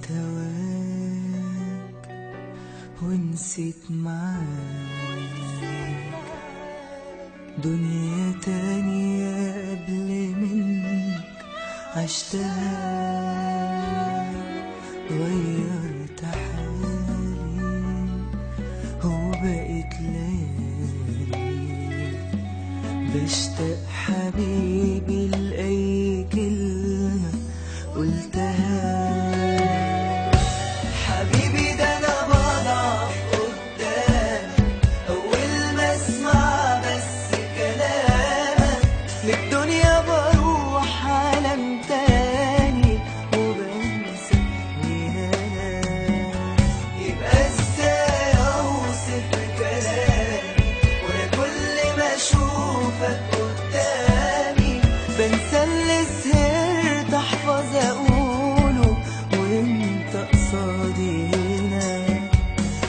لقيت هواك ونسيت معاك دنيا تانية قبل منك عشتها، غيرت حالي وبقيت ليالي بشتاق حبيبي لأي كلمة قلتها. حبيبي ده أنا بضعف قدامك أول ما أسمع بس كلامك، للدنيا بروح عالم تاني وبنسى مين أنا. يبقى إزاي أوصف كلامي وأنا كل ما أشوفك قدامي بنسى اللي سهرت أحفظ أقوله وأنت قصادي هنا.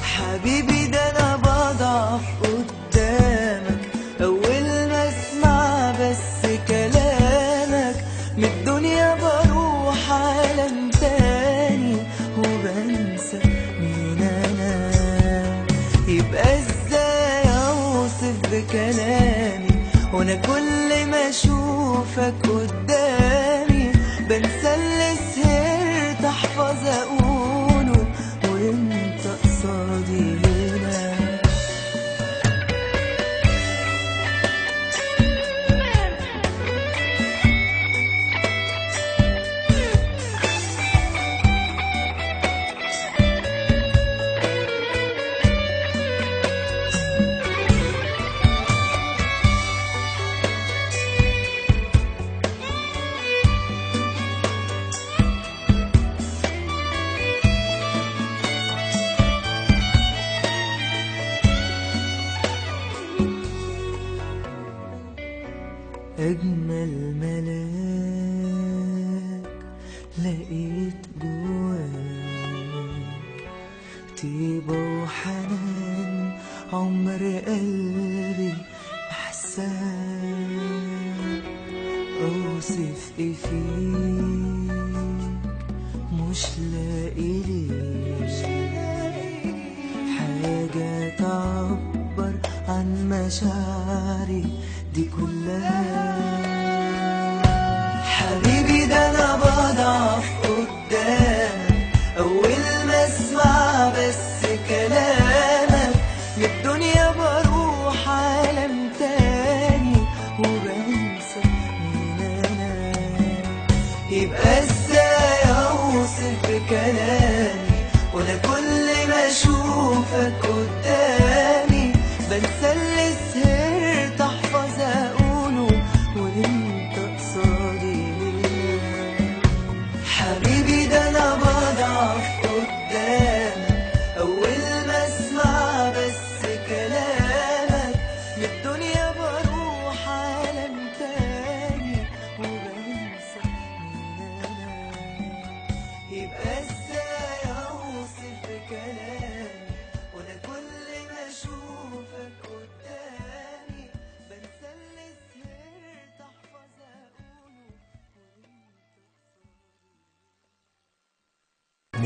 حبيبي ده أنا بضعف قدامك أول ما أسمع بس كلامك، من الدنيا بروح عالم تاني وبنسى مين أنا. يبقى إزاي أوصف بكلامي وأنا كل ما أشوفك قدامي بنسى اللي سهرت أحفظ أقوله وأنت قصادي هنا. أجمل ملاك لقيت جواك طيبة وحنان عمر قلبي أحساك. أوصف إيه فيك مش لاقي ليك حاجة تعبر عن مشاعري دي كلها. حبيبي ده أنا بضعف قدامك أول ما أسمع بس كلامك، من الدنيا بروح عالم تاني وبنسى مين أنا. يبقى إزاي أوصف بكلامي وأنا كل ما أشوفك قدامي